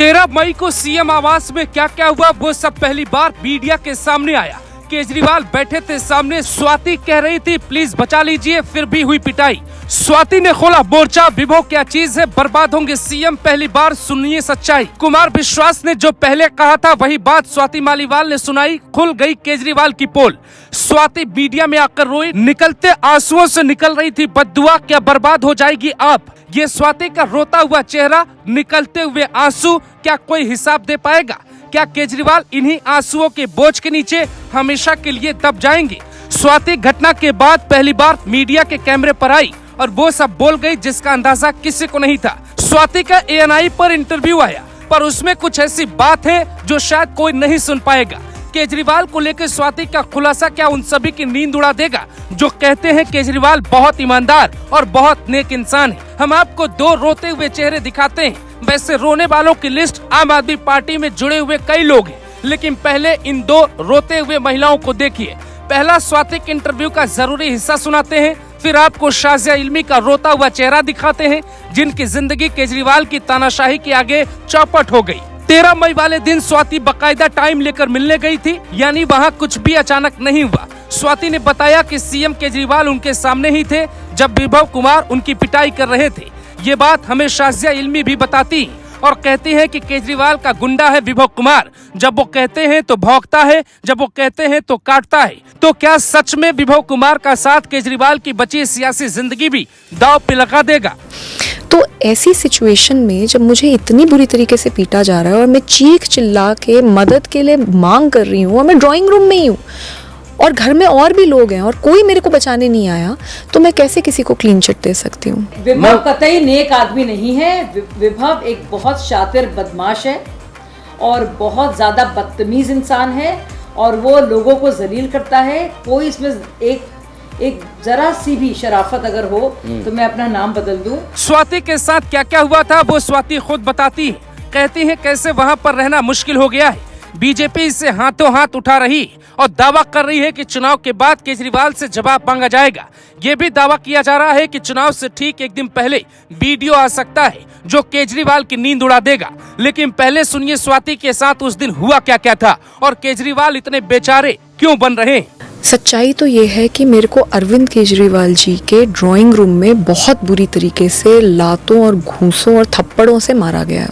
13 मई को सीएम आवास में क्या क्या हुआ वो सब पहली बार मीडिया के सामने आया। केजरीवाल बैठे थे सामने, स्वाति कह रही थी प्लीज बचा लीजिए, फिर भी हुई पिटाई। स्वाति ने खोला मोर्चा, विभो क्या चीज है, बर्बाद होंगे सीएम, पहली बार सुनिए सच्चाई। कुमार विश्वास ने जो पहले कहा था वही बात स्वाति मालीवाल ने सुनाई, खुल गई केजरीवाल की पोल। स्वाति मीडिया में आकर रोई, निकलते आंसुओं से निकल रही थी बद्दुआ, क्या बर्बाद हो जाएगी आप। ये स्वाति का रोता हुआ चेहरा, निकलते हुए आंसू, क्या कोई हिसाब दे पाएगा? क्या केजरीवाल इन्हीं आंसुओं के बोझ के नीचे हमेशा के लिए दब जाएंगे? स्वाति घटना के बाद पहली बार मीडिया के कैमरे पर आई और वो सब बोल गई जिसका अंदाजा किसी को नहीं था। स्वाति का ANI पर इंटरव्यू आया, पर उसमें कुछ ऐसी बात है जो शायद कोई नहीं सुन पाएगा। केजरीवाल को लेकर स्वाति का खुलासा क्या उन सभी की नींद उड़ा देगा जो कहते हैं केजरीवाल बहुत ईमानदार और बहुत नेक इंसान है। हम आपको दो रोते हुए चेहरे दिखाते हैं। वैसे रोने वालों की लिस्ट आम आदमी पार्टी में जुड़े हुए कई लोग हैं, लेकिन पहले इन दो रोते हुए महिलाओं को देखिए। पहला स्वाति के इंटरव्यू का जरूरी हिस्सा सुनाते हैं, फिर आपको शाजिया इल्मी का रोता हुआ चेहरा दिखाते हैं, जिनकी जिंदगी केजरीवाल की तानाशाही के आगे चौपट हो गई। 13 मई वाले दिन स्वाति बकायदा टाइम लेकर मिलने गई थी, यानी वहाँ कुछ भी अचानक नहीं हुआ। स्वाति ने बताया कि सीएम केजरीवाल उनके सामने ही थे जब विभव कुमार उनकी पिटाई कर रहे थे। ये बात हमें शाजिया इल्मी भी बताती और कहती है कि केजरीवाल का गुंडा है विभव कुमार, जब वो कहते हैं तो भौंकता है, जब वो कहते हैं तो काटता है। तो क्या सच में विभव कुमार का साथ केजरीवाल की बची सियासी जिंदगी भी दांव पे लगा देगा? तो ऐसी सिचुएशन में जब मुझे इतनी बुरी तरीके से पीटा जा रहा है और मैं चीख चिल्ला के मदद के लिए मांग कर रही हूँ और मैं ड्राइंग रूम में ही हूँ और घर में और भी लोग हैं और कोई मेरे को बचाने नहीं आया, तो मैं कैसे किसी को क्लीन चिट दे सकती हूँ? विभव कतई नेक आदमी नहीं है। विभव एक बहुत शातिर बदमाश है और बहुत ज़्यादा बदतमीज इंसान है और वो लोगों को जलील करता है। कोई इसमें एक जरा सी भी शराफत अगर हो तो मैं अपना नाम बदल दूं। स्वाति के साथ क्या क्या हुआ था वो स्वाति खुद बताती है। कहती है कैसे वहाँ पर रहना मुश्किल हो गया है। बीजेपी इससे हाथों हाथ उठा रही और दावा कर रही है कि चुनाव के बाद केजरीवाल से जवाब मांगा जाएगा। ये भी दावा किया जा रहा है कि चुनाव से ठीक एक दिन पहले वीडियो आ सकता है जो केजरीवाल की नींद उड़ा देगा। लेकिन पहले सुनिए स्वाति के साथ उस दिन हुआ क्या क्या था और केजरीवाल इतने बेचारे क्यों बन रहे हैं। सच्चाई तो ये है कि मेरे को अरविंद केजरीवाल जी के ड्राइंग रूम में बहुत बुरी तरीके से लातों और घूंसों और थप्पड़ों से मारा गया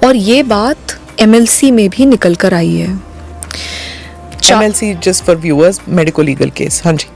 और ये बात MLC में भी निकल कर आई है। MLC just for viewers, medico legal case. हाँ जी।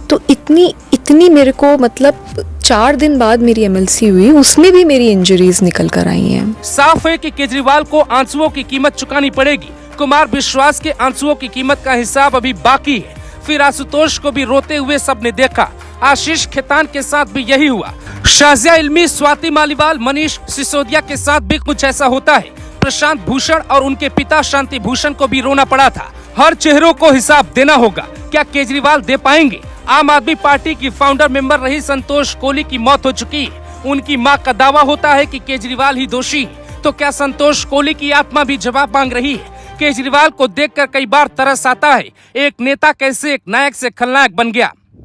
तो इतनी मेरे को मतलब 4 दिन बाद मेरी MLC हुई, उसमें भी मेरी इंजरीज निकल कर आई हैं। साफ है कि केजरीवाल को आंसुओं की कीमत चुकानी पड़ेगी। कुमार विश्वास के आंसुओं की कीमत का हिसाब अभी बाकी है। फिर आशुतोष को भी रोते हुए सबने देखा। आशीष खेतान के साथ भी यही हुआ। शाजिया इल्मी, स्वाति मालीवाल, मनीष सिसोदिया के साथ भी कुछ ऐसा होता है। प्रशांत भूषण और उनके पिता शांति भूषण को भी रोना पड़ा था। हर चेहरों को हिसाब देना होगा। क्या केजरीवाल दे पाएंगे? आम आदमी पार्टी की फाउंडर मेंबर रही संतोष कोहली की मौत हो चुकी है। उनकी मां का दावा होता है कि केजरीवाल ही दोषी है। तो क्या संतोष कोहली की आत्मा भी जवाब मांग रही है? केजरीवाल को देखकर कई बार तरस आता है, एक नेता कैसे एक नायक से खलनायक बन गया।